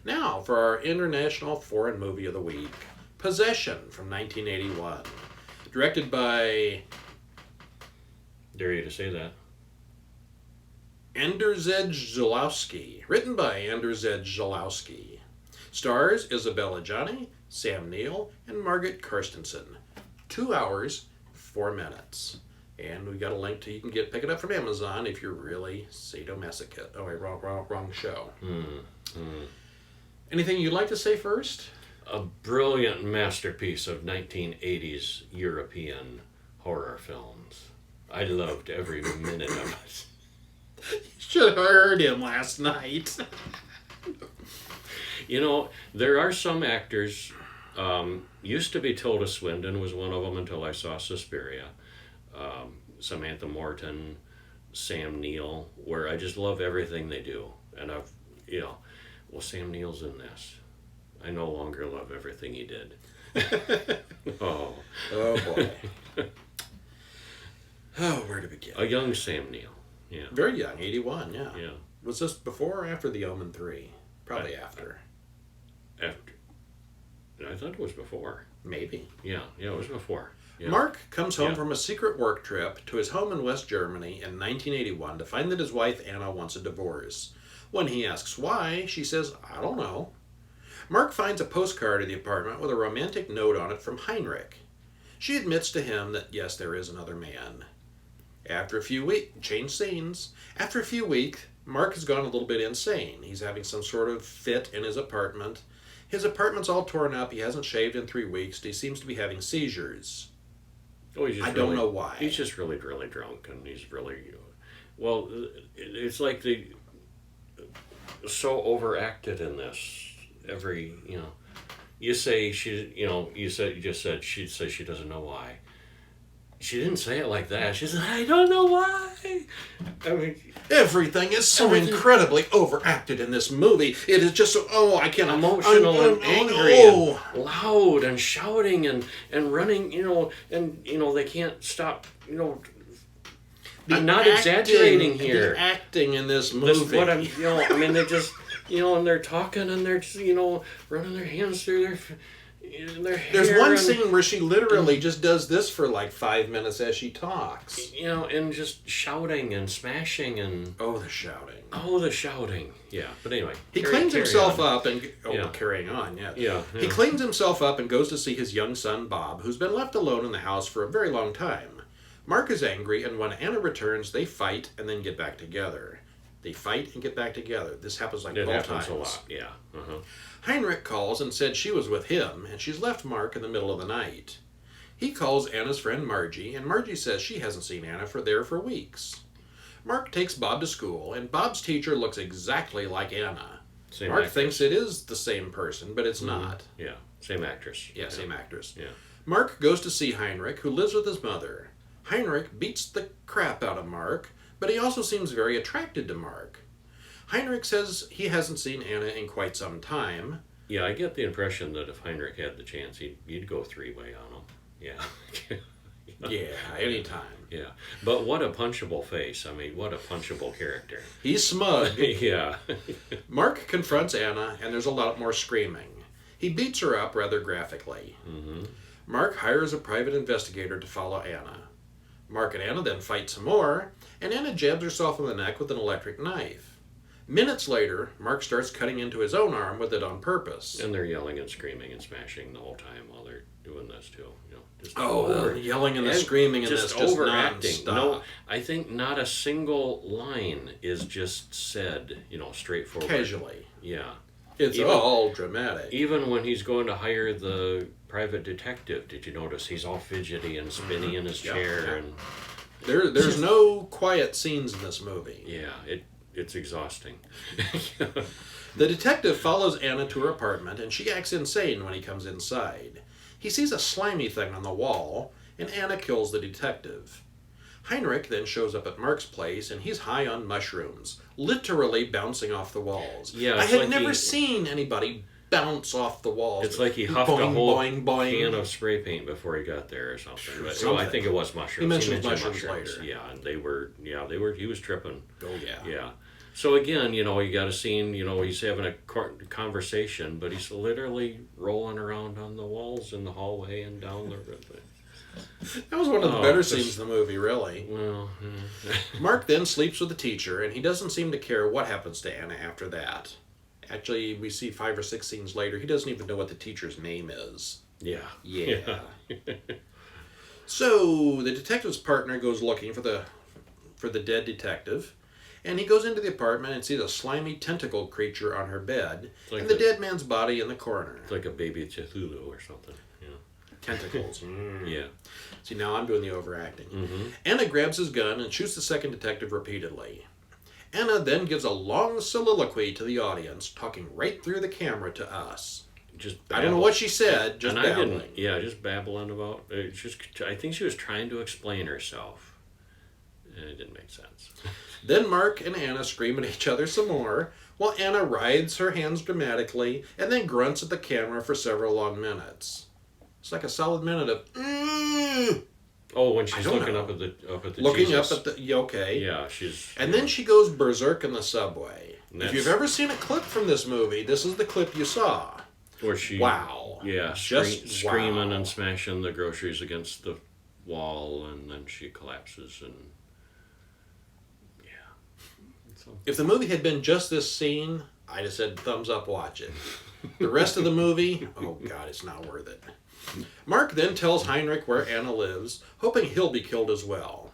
Now for our International Foreign Movie of the Week, Posession from 1981. Directed by... Dare you to say that. Andrzej Zulawski. Written by Andrzej Zulawski. Stars Isabelle Adjani, Sam Neill, and Margit Carstensen. 2 hours, 4 minutes. And we got a link to you can pick it up from Amazon if you're really sadomasochist. Oh wait, wrong show. Anything you'd like to say first? A brilliant masterpiece of 1980s European horror films. I loved every minute of it. You should have heard him last night. You know, there are some actors, used to be Tilda Swinton was one of them until I saw Suspiria. Samantha Morton, Sam Neill, where I just love everything they do. And well, Sam Neill's in this. I no longer love everything he did. Oh boy. Oh, where to begin? A young Sam Neill. Yeah. Very young, 81, yeah. Yeah. Was this before or after The Omen 3? Probably after. After. I thought it was before. Maybe. Yeah, it was before. Yeah. Mark comes home from a secret work trip to his home in West Germany in 1981 to find that his wife Anna wants a divorce. When he asks why, she says, I don't know. Mark finds a postcard in the apartment with a romantic note on it from Heinrich. She admits to him that yes, there is another man. After a few weeks, change scenes. After a few weeks, Mark has gone a little bit insane. He's having some sort of fit in his apartment. His apartment's all torn up. He hasn't shaved in 3 weeks. He seems to be having seizures. Oh, I don't know why. He's just really, really drunk, and he's really... Well, it's like they so overacted in this. You say she, you just said she says she doesn't know why. She didn't say it like that. She said, I don't know why. I mean, everything is so incredibly overacted in this movie. It is just so, I can't... Emotional and angry and loud and shouting and running, they can't stop, I'm not exaggerating here. The acting in this movie. What they just, and they're talking and they're just, running their hands through their hair. There's one scene where she literally just does this for like 5 minutes as she talks. And just shouting and smashing and... Oh, the shouting. Yeah, but anyway. He cleans himself up and... carrying on, yeah. Yeah. He cleans himself up and goes to see his young son, Bob, who's been left alone in the house for a very long time. Mark is angry, and when Anna returns, they fight and then get back together. They fight and get back together. This happens like 12 times. It happens a lot, yeah. Uh-huh. Heinrich calls and said she was with him, and she's left Mark in the middle of the night. He calls Anna's friend Margie, and Margie says she hasn't seen Anna for weeks. Mark takes Bob to school, and Bob's teacher looks exactly like Anna. Mark thinks it is the same person, but it's not. Yeah, same actress. Yeah, same actress. Yeah. Mark goes to see Heinrich, who lives with his mother. Heinrich beats the crap out of Mark, but he also seems very attracted to Mark. Heinrich says he hasn't seen Anna in quite some time. Yeah, I get the impression that if Heinrich had the chance, he'd go three-way on him. Yeah. Yeah, anytime. Yeah. But what a punchable face. I mean, what a punchable character. He's smug. Yeah. Mark confronts Anna, and there's a lot more screaming. He beats her up rather graphically. Mm-hmm. Mark hires a private investigator to follow Anna. Mark and Anna then fight some more, and Anna jabs herself in the neck with an electric knife. Minutes later, Mark starts cutting into his own arm with it on purpose. And they're yelling and screaming and smashing the whole time while they're doing this too. The yelling and the screaming and just this overacting. Just non-stop. No, I think not a single line is just said, straightforward. Casually. Yeah. It's all dramatic. Even when he's going to hire the private detective, did you notice he's all fidgety and spinny in his chair? And there's no quiet scenes in this movie. Yeah, it's exhausting. The detective follows Anna to her apartment, and she acts insane when he comes inside. He sees a slimy thing on the wall, and Anna kills the detective. Heinrich then shows up at Mark's place, and he's high on mushrooms, literally bouncing off the walls. Yeah, I had never seen anybody bounce off the walls. It's like he huffed a whole can of spray paint before he got there or something. But, I think it was mushrooms. He mentioned mushrooms later. Yeah, and he was tripping. Oh, yeah. Yeah. So again, you got a scene, he's having a conversation, but he's literally rolling around on the walls in the hallway and down the river. That was one of the better scenes in the movie, really. Well, Mark then sleeps with the teacher, and he doesn't seem to care what happens to Anna after that. Actually, we see 5 or 6 scenes later, he doesn't even know what the teacher's name is. Yeah. Yeah. So, the detective's partner goes looking for the dead detective, and he goes into the apartment and sees a slimy tentacle creature on her bed, and the dead man's body in the corner. It's like a baby Cthulhu or something. Yeah. Tentacles. Yeah. See, now I'm doing the overacting. Mm-hmm. Anna grabs his gun and shoots the second detective repeatedly. Anna then gives a long soliloquy to the audience, talking right through the camera to us. Just I don't know what she said, just babbling. Just babbling about it. I think she was trying to explain herself, and it didn't make sense. Then Mark and Anna scream at each other some more, while Anna writhes her hands dramatically and then grunts at the camera for several long minutes. It's like a solid minute of Oh, when she's looking up at the looking Jesus. up at the okay. Yeah, she's. And then she goes berserk in the subway. If you've ever seen a clip from this movie, this is the clip you saw. Where she. Wow. Yeah, Just screaming wow. and smashing the groceries against the wall, and then she collapses and. Yeah. So. If the movie had been just this scene, I'd have said thumbs up, watch it. The rest of the movie, oh God, it's not worth it. Mark then tells Heinrich where Anna lives, hoping he'll be killed as well.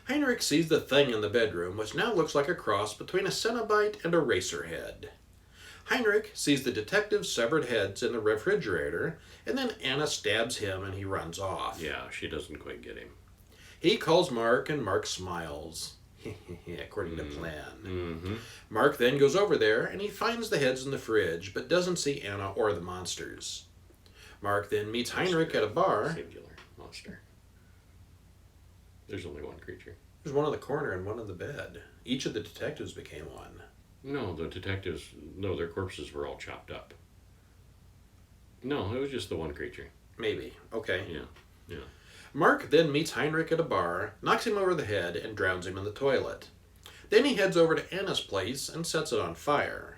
Heinrich sees the thing in the bedroom, which now looks like a cross between a Cenobite and a racerhead. Heinrich sees the detective's severed heads in the refrigerator, and then Anna stabs him and he runs off. Yeah, she doesn't quite get him. He calls Mark and Mark smiles. According to plan. Mm-hmm. Mark then goes over there and he finds the heads in the fridge, but doesn't see Anna or the monsters. Mark then meets Heinrich at a bar. Singular monster. There's only one creature. There's one in the corner and one in the bed. Each of the detectives became one. No, the detectives, their corpses were all chopped up. No, it was just the one creature. Maybe. Okay. Yeah. Mark then meets Heinrich at a bar, knocks him over the head, and drowns him in the toilet. Then he heads over to Anna's place and sets it on fire.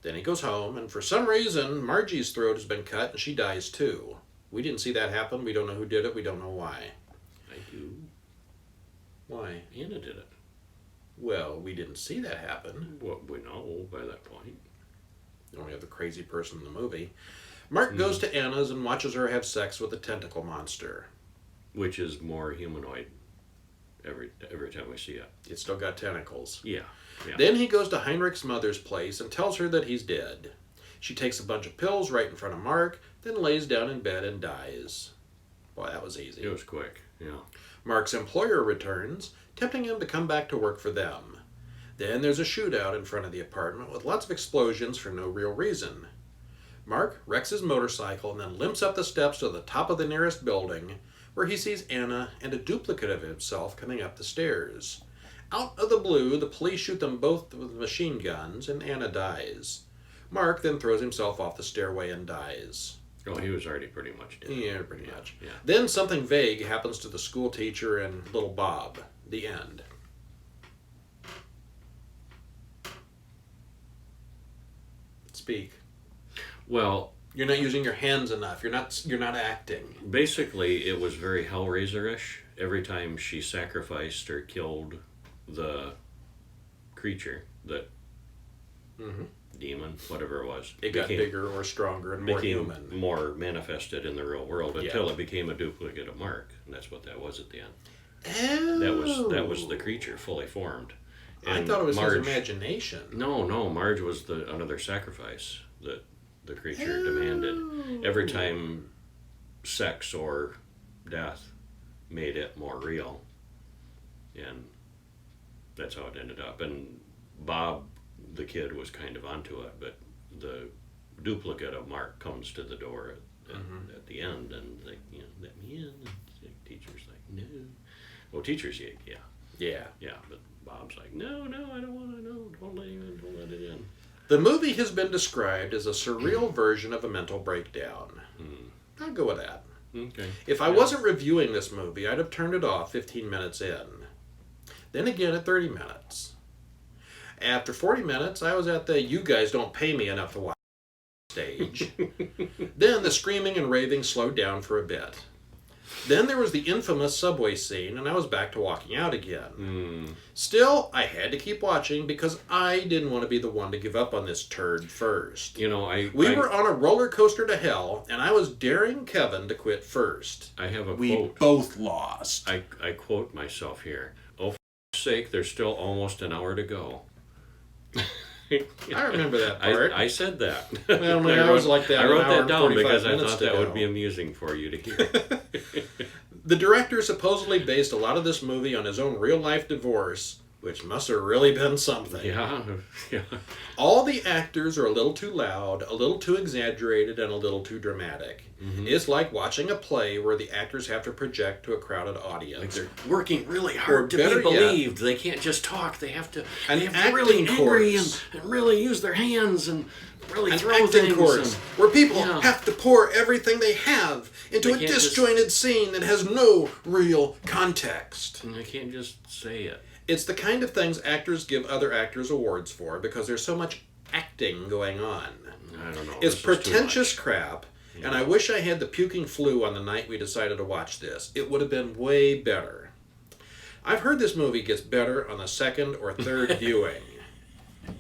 Then he goes home, and for some reason, Margie's throat has been cut and she dies too. We didn't see that happen. We don't know who did it. We don't know why. I do. Why? Anna did it. Well, we didn't see that happen. Well, we know by that point. We only have the crazy person in the movie. Mark goes to Anna's and watches her have sex with the tentacle monster. Which is more humanoid every time we see it. It's still got tentacles. Yeah. Then he goes to Heinrich's mother's place and tells her that he's dead. She takes a bunch of pills right in front of Mark, then lays down in bed and dies. Boy, that was easy. It was quick, yeah. Mark's employer returns, tempting him to come back to work for them. Then there's a shootout in front of the apartment with lots of explosions for no real reason. Mark wrecks his motorcycle and then limps up the steps to the top of the nearest building, where he sees Anna and a duplicate of himself coming up the stairs. Out of the blue, the police shoot them both with machine guns, and Anna dies. Mark then throws himself off the stairway and dies. Oh, he was already pretty much dead. Yeah, pretty much. Yeah. Then something vague happens to the school teacher and little Bob. The end. Speak. Well, you're not using your hands enough. You're not acting. Basically, it was very Hellraiser-ish. Every time she sacrificed or killed the creature, that demon, whatever it was, it got bigger or stronger and more human. More manifested in the real world until it became a duplicate of Mark, and that's what that was at the end. Oh. That was the creature fully formed. And I thought it was his imagination. No, Marge was another sacrifice that the creature demanded. Every time sex or death made it more real, and that's how it ended up. And Bob, the kid, was kind of onto it, but the duplicate of Mark comes to the door at the end, and like, let me in. And the teacher's like, no. Well, teacher's yeah, but Bob's like, no, I don't want to know. Don't let him in. Don't let it in. The movie has been described as a surreal version of a mental breakdown. I'll go with that. Okay. If I wasn't reviewing this movie, I'd have turned it off 15 minutes in. Then again at 30 minutes. After 40 minutes, I was at the "you guys don't pay me enough to watch" stage. Then the screaming and raving slowed down for a bit. Then there was the infamous subway scene, and I was back to walking out again. Still, I had to keep watching because I didn't want to be the one to give up on this turd first. You know, We were on a roller coaster to hell, and I was daring Kevin to quit first. I have a We quote. both lost. I quote myself here. Oh, for sake, there's still almost an hour to go. I remember that part. I said that. Well, I was like that. I wrote an hour that and down 45 because I minutes thought to that go. would be amusing for you to hear. The director supposedly based a lot of this movie on his own real-life divorce, which must have really been something. Yeah. All the actors are a little too loud, a little too exaggerated, and a little too dramatic. It's like watching a play where the actors have to project to a crowded audience. They're working really hard to better be yet, believed. They can't just talk. They have to, An they have to acting really angry course. and really use their hands and really An throw acting things. course and- where people Yeah. have to pour everything they have into They a can't just- disjointed scene that has no real context. and I can't just say it. It's the kind of things actors give other actors awards for because there's so much acting going on. I don't know. It's this is too pretentious much. crap, and I wish I had the puking flu on the night we decided to watch this. It would have been way better. I've heard this movie gets better on the second or third viewing.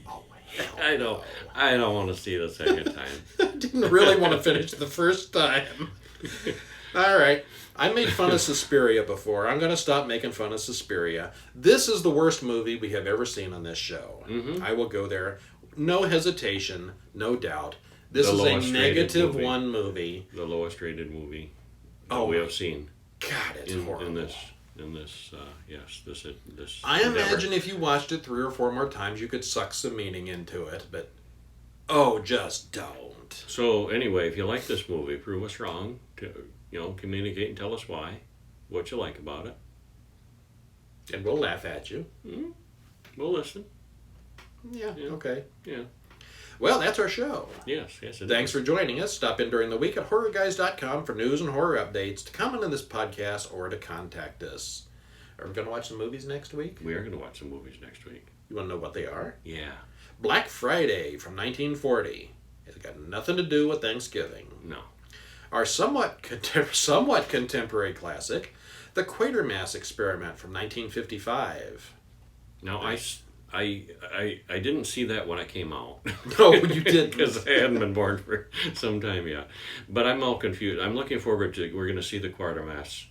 Oh, hell. I don't want to see it a second time. I didn't really want to finish the first time. All right. I made fun of Suspiria before. I'm going to stop making fun of Suspiria. This is the worst movie we have ever seen on this show. I will go there. No hesitation, no doubt. This The is a lowest rated negative movie. one movie. The lowest rated movie that Oh we my have seen God, it's horrible. in this this. I endeavor. imagine if you watched it 3 or 4 more times, you could suck some meaning into it, but just don't. So anyway, if you like this movie, prove us wrong. Communicate and tell us why, what you like about it. And we'll laugh at you. We'll listen. Yeah, okay. Yeah. Well, that's our show. Yes. It Thanks is. for joining us. Stop in during the week at horrorguys.com for news and horror updates, to comment on this podcast, or to contact us. Are we going to watch some movies next week? We are going to watch some movies next week. You want to know what they are? Yeah. Black Friday from 1940. It's got nothing to do with Thanksgiving. No. Our somewhat contemporary classic, The Quatermass Experiment from 1955. Now I didn't see that when it came out. No, you didn't. Because I hadn't been born for some time yet. But I'm all confused. I'm looking forward to, we're going to see the Quatermass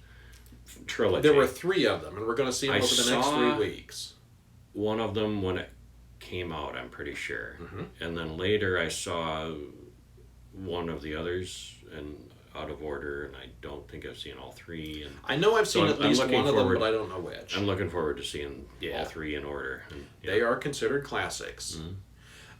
trilogy. There were 3 of them, and we're going to see them I over the next saw 3 weeks. one of them when it came out, I'm pretty sure. Mm-hmm. And then later I saw one of the others and out of order, and I don't think I've seen all 3. And I know I've seen So at I'm least looking one of them, forward- but I don't know which. I'm looking forward to seeing Yeah. all 3 in order. And, They are considered classics. Mm-hmm.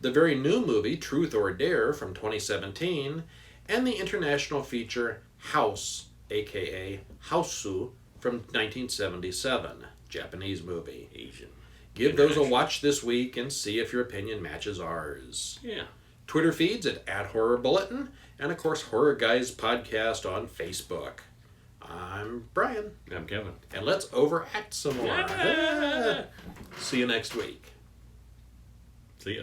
The very new movie, Truth or Dare, from 2017, and the international feature House, aka Hausu, from 1977, Japanese movie. Asian. Give those a International. watch this week and see if your opinion matches ours. Yeah. Twitter feeds at @HorrorBulletin, and of course Horror Guys Podcast on Facebook. I'm Brian, I'm Kevin. and let's overact some more. Yeah. See you next week. See ya.